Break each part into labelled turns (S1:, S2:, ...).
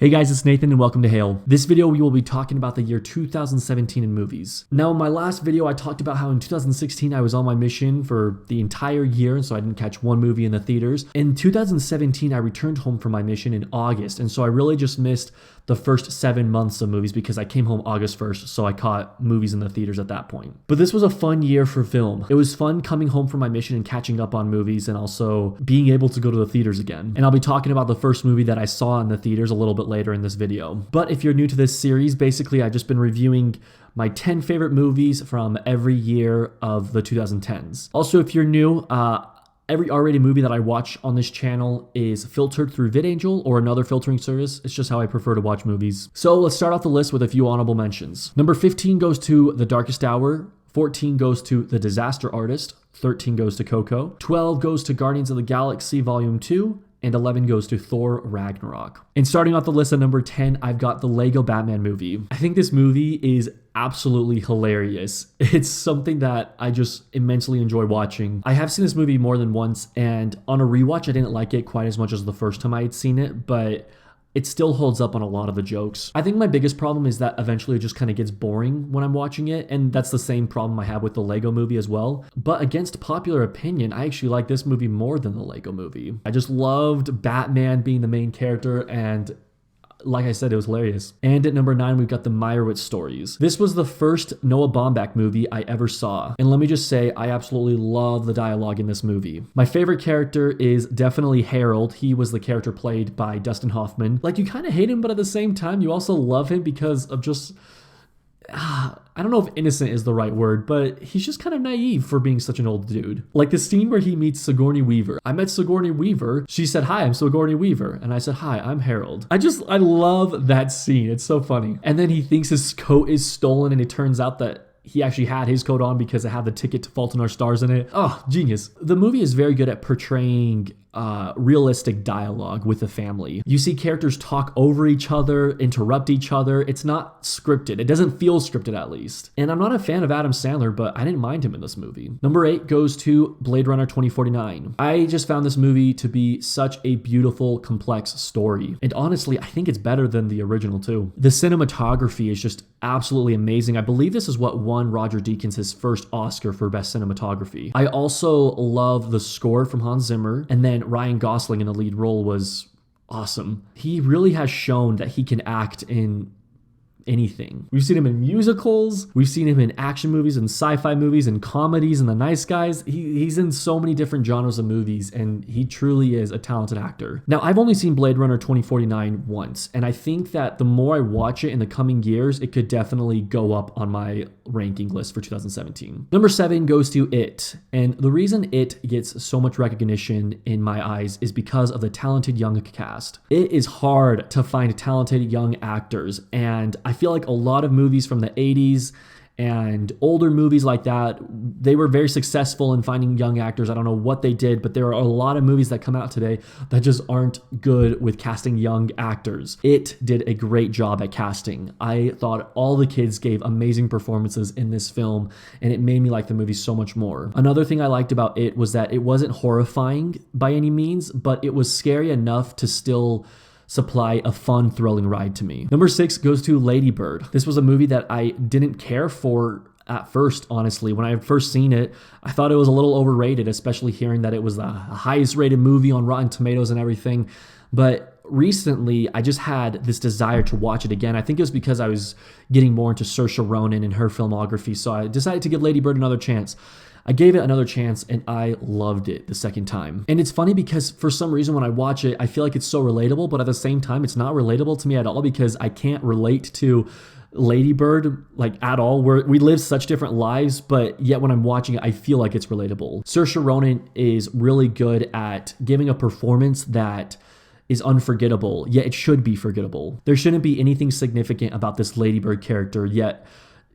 S1: Hey guys, it's Nathan and welcome to Hale. This video we will be talking about the year 2017 in movies. Now in my last video I talked about how in 2016 I was on my mission for the entire year, and so I didn't catch one movie in the theaters. In 2017 I returned home from my mission in August, and so I really just missed the first 7 months of movies because I came home August 1st, so I caught movies in the theaters at that point. But this was a fun year for film. It was fun coming home from my mission and catching up on movies and also being able to go to the theaters again. And I'll be talking about the first movie that I saw in the theaters a little bit later in this video. But if you're new to this series, basically I've just been reviewing my 10 favorite movies from every year of the 2010s. Also, if you're new, every R-rated movie that I watch on this channel is filtered through VidAngel or another filtering service. It's just how I prefer to watch movies. So let's start off the list with a few honorable mentions. Number 15 goes to The Darkest Hour. 14 goes to The Disaster Artist. 13 goes to Coco. 12 goes to Guardians of the Galaxy Volume 2. And 11 goes to Thor Ragnarok. And starting off the list at number 10, I've got the Lego Batman movie. I think this movie is absolutely hilarious. It's something that I just immensely enjoy watching. I have seen this movie more than once, and on a rewatch, I didn't like it quite as much as the first time I had seen it, but it still holds up on a lot of the jokes. I think my biggest problem is that eventually it just kind of gets boring when I'm watching it, and that's the same problem I have with the Lego movie as well. But against popular opinion, I actually like this movie more than the Lego movie. I just loved Batman being the main character, and like I said, it was hilarious. And at number 9, we've got the Meyerowitz Stories. This was the first Noah Baumbach movie I ever saw. And let me just say, I absolutely love the dialogue in this movie. My favorite character is definitely Harold. He was the character played by Dustin Hoffman. Like, you kind of hate him, but at the same time, you also love him because of just... I don't know if innocent is the right word, but he's just kind of naive for being such an old dude. Like the scene where he meets Sigourney Weaver. I met Sigourney Weaver. She said, "Hi, I'm Sigourney Weaver." And I said, "Hi, I'm Harold." I love that scene. It's so funny. And then he thinks his coat is stolen, and it turns out that he actually had his coat on because it had the ticket to Fault in Our Stars in it. Oh, genius. The movie is very good at portraying realistic dialogue with the family. You see characters talk over each other, interrupt each other. It's not scripted. It doesn't feel scripted, at least. And I'm not a fan of Adam Sandler, but I didn't mind him in this movie. Number 8 goes to Blade Runner 2049. I just found this movie to be such a beautiful, complex story. And honestly, I think it's better than the original too. The cinematography is just absolutely amazing. I believe this is what won Roger Deakins his first Oscar for Best Cinematography. I also love the score from Hans Zimmer, and then Ryan Gosling in the lead role was awesome. He really has shown that he can act in anything. We've seen him in musicals, we've seen him in action movies and sci-fi movies and comedies and The Nice Guys. He's in so many different genres of movies, and he truly is a talented actor. Now, I've only seen Blade Runner 2049 once, and I think that the more I watch it in the coming years, it could definitely go up on my ranking list for 2017. Number 7 goes to It, and the reason It gets so much recognition in my eyes is because of the talented young cast. It is hard to find talented young actors, and I feel like a lot of movies from the 80s and older movies like that, they were very successful in finding young actors. I don't know what they did, but there are a lot of movies that come out today that just aren't good with casting young actors. It did a great job at casting. I thought all the kids gave amazing performances in this film, and it made me like the movie so much more. Another thing I liked about It was that it wasn't horrifying by any means, but it was scary enough to still supply a fun, thrilling ride to me. Number 6 goes to Lady Bird. This was a movie that I didn't care for at first, honestly. When I had first seen it, I thought it was a little overrated, especially hearing that it was the highest rated movie on Rotten Tomatoes and everything. But recently, I just had this desire to watch it again. I think it was because I was getting more into Saoirse Ronan and her filmography, so I decided to give Lady Bird another chance. I gave it another chance, and I loved it the second time. And it's funny because for some reason when I watch it, I feel like it's so relatable, but at the same time, it's not relatable to me at all because I can't relate to Lady Bird like at all. We live such different lives, but yet when I'm watching it, I feel like it's relatable. Saoirse Ronan is really good at giving a performance that is unforgettable, yet it should be forgettable. There shouldn't be anything significant about this Lady Bird character, yet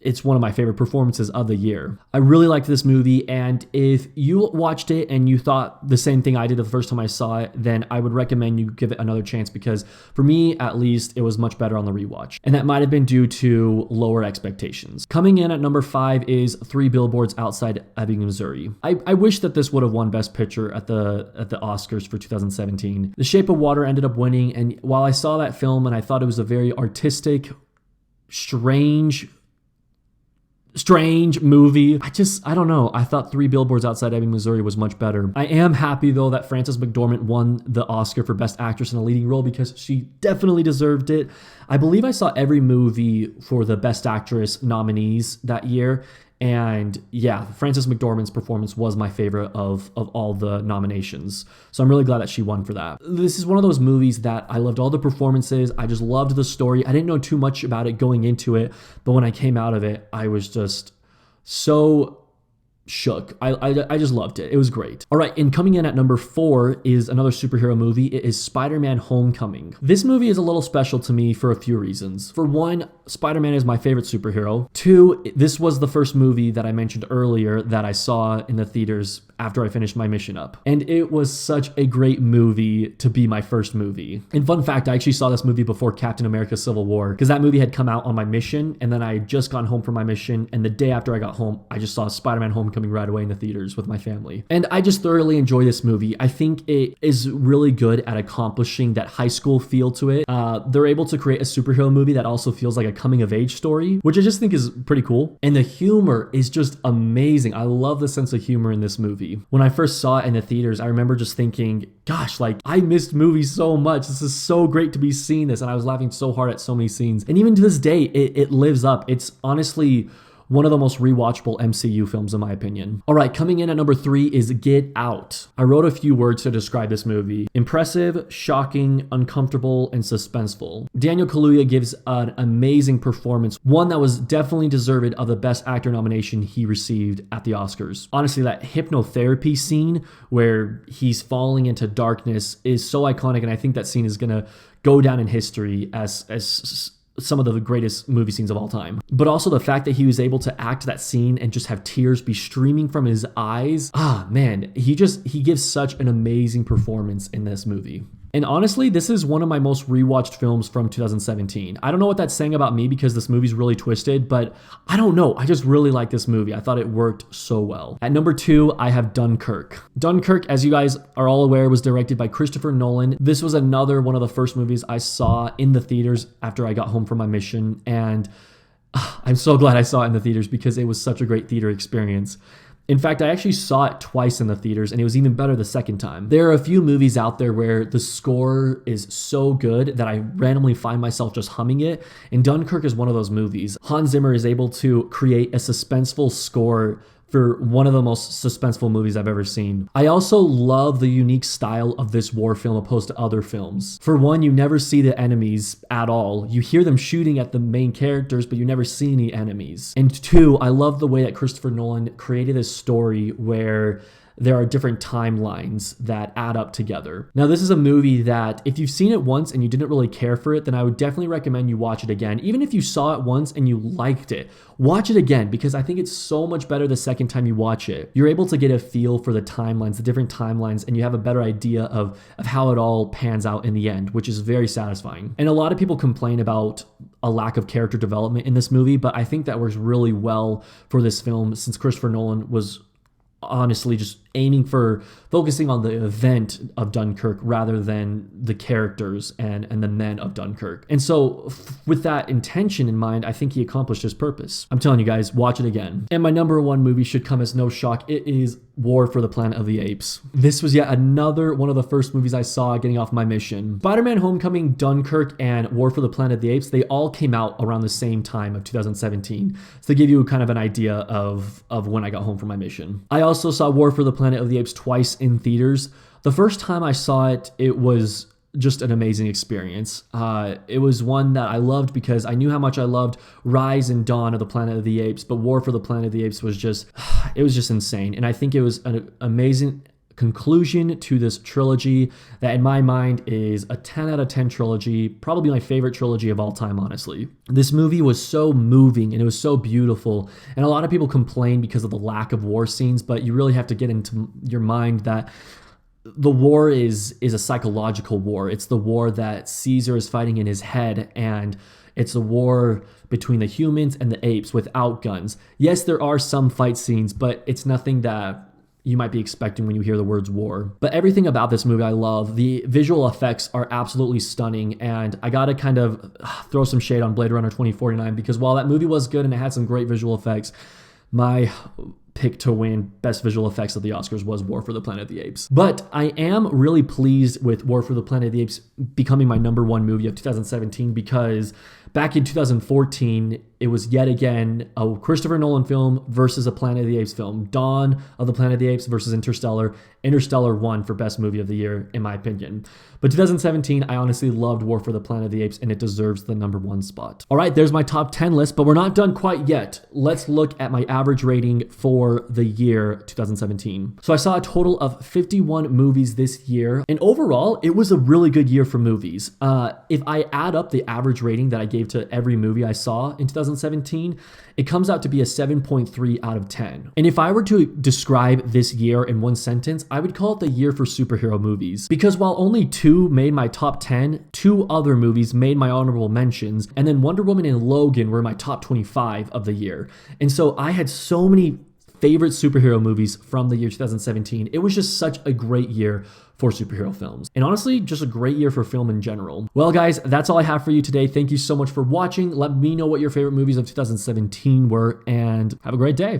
S1: it's one of my favorite performances of the year. I really liked this movie, and if you watched it and you thought the same thing I did the first time I saw it, then I would recommend you give it another chance, because for me, at least, it was much better on the rewatch. And that might have been due to lower expectations. Coming in at number 5 is Three Billboards Outside Ebbing, Missouri. I wish that this would have won Best Picture at the Oscars for 2017. The Shape of Water ended up winning, and while I saw that film and I thought it was a very artistic, strange movie, I don't know. I thought Three Billboards Outside Ebbing, Missouri was much better. I am happy though that Frances McDormand won the Oscar for Best Actress in a Leading Role, because she definitely deserved it. I believe I saw every movie for the Best Actress nominees that year. And yeah, Frances McDormand's performance was my favorite of all the nominations. So I'm really glad that she won for that. This is one of those movies that I loved all the performances. I just loved the story. I didn't know too much about it going into it, but when I came out of it, I was just so shook. I just loved it. It was great. All right, and coming in at number 4 is another superhero movie. It is Spider-Man Homecoming. This movie is a little special to me for a few reasons. For one, Spider-Man is my favorite superhero. 2, this was the first movie that I mentioned earlier that I saw in the theaters after I finished my mission up. And it was such a great movie to be my first movie. And fun fact, I actually saw this movie before Captain America Civil War, because that movie had come out on my mission, and then I had just gone home from my mission, and the day after I got home, I just saw Spider-Man Homecoming right away in the theaters with my family. And I just thoroughly enjoy this movie. I think it is really good at accomplishing that high school feel to it. They're able to create a superhero movie that also feels like a coming of age story, which I just think is pretty cool. And the humor is just amazing. I love the sense of humor in this movie. When I first saw it in the theaters, I remember just thinking, gosh, like I missed movies so much. This is so great to be seeing this. And I was laughing so hard at so many scenes. And even to this day, it lives up. It's honestly one of the most rewatchable MCU films in my opinion. All right, coming in at number 3 is Get Out. I wrote a few words to describe this movie: impressive, shocking, uncomfortable, and suspenseful. Daniel Kaluuya gives an amazing performance, one that was definitely deserved of the Best Actor nomination he received at the Oscars. Honestly, that hypnotherapy scene where he's falling into darkness is so iconic, and I think that scene is gonna go down in history as some of the greatest movie scenes of all time. But also the fact that he was able to act that scene and just have tears be streaming from his eyes. Man, he gives such an amazing performance in this movie. And honestly, this is one of my most rewatched films from 2017. I don't know what that's saying about me, because this movie's really twisted, but I don't know. I just really like this movie. I thought it worked so well. At number 2, I have Dunkirk. Dunkirk, as you guys are all aware, was directed by Christopher Nolan. This was another one of the first movies I saw in the theaters after I got home from my mission, and I'm so glad I saw it in the theaters because it was such a great theater experience. In fact, I actually saw it twice in the theaters, and it was even better the second time. There are a few movies out there where the score is so good that I randomly find myself just humming it, and Dunkirk is one of those movies. Hans Zimmer is able to create a suspenseful score for one of the most suspenseful movies I've ever seen. I also love the unique style of this war film opposed to other films. For one, you never see the enemies at all. You hear them shooting at the main characters, but you never see any enemies. And 2, I love the way that Christopher Nolan created this story where there are different timelines that add up together. Now, this is a movie that if you've seen it once and you didn't really care for it, then I would definitely recommend you watch it again. Even if you saw it once and you liked it, watch it again, because I think it's so much better the second time you watch it. You're able to get a feel for the timelines, the different timelines, and you have a better idea of how it all pans out in the end, which is very satisfying. And a lot of people complain about a lack of character development in this movie, but I think that works really well for this film, since Christopher Nolan was honestly just aiming for focusing on the event of Dunkirk rather than the characters and the men of Dunkirk. And so with that intention in mind, I think he accomplished his purpose. I'm telling you guys, watch it again. And my number 1 movie should come as no shock. It is War for the Planet of the Apes. This was yet another one of the first movies I saw getting off my mission. Spider-Man Homecoming, Dunkirk, and War for the Planet of the Apes, they all came out around the same time of 2017. So to give you kind of an idea of when I got home from my mission. I also saw War for the Planet of the Apes twice in theaters. The first time I saw it, it was just an amazing experience. It was one that I loved because I knew how much I loved Rise and Dawn of the Planet of the Apes, but War for the Planet of the Apes was just, it was just insane. And I think it was an amazing conclusion to this trilogy that in my mind is a 10 out of 10 trilogy, probably my favorite trilogy of all time, honestly. This movie was so moving and it was so beautiful, and a lot of people complain because of the lack of war scenes, but you really have to get into your mind that the war is a psychological war. It's the war that Caesar is fighting in his head, and it's a war between the humans and the apes without guns. Yes, there are some fight scenes, but it's nothing that you might be expecting when you hear the words war. But everything about this movie I love. The visual effects are absolutely stunning, and I gotta kind of throw some shade on Blade Runner 2049 because while that movie was good and it had some great visual effects, my pick to win Best Visual Effects at the Oscars was War for the Planet of the Apes. But I am really pleased with War for the Planet of the Apes becoming my #1 movie of 2017 because back in 2014, it was yet again a Christopher Nolan film versus a Planet of the Apes film. Dawn of the Planet of the Apes versus Interstellar. Interstellar won for Best Movie of the Year, in my opinion. But 2017, I honestly loved War for the Planet of the Apes, and it deserves the #1 spot. All right, there's my top 10 list, but we're not done quite yet. Let's look at my average rating for the year 2017. So I saw a total of 51 movies this year, and overall, it was a really good year for movies. If I add up the average rating that I gave to every movie I saw in 2017, it comes out to be a 7.3 out of 10. And if I were to describe this year in one sentence, I would call it the year for superhero movies. Because while only 2 made my top 10, 2 other movies made my honorable mentions, and then Wonder Woman and Logan were my top 25 of the year. And so I had so many favorite superhero movies from the year 2017. It was just such a great year for superhero films. And honestly, just a great year for film in general. Well, guys, that's all I have for you today. Thank you so much for watching. Let me know what your favorite movies of 2017 were, and have a great day.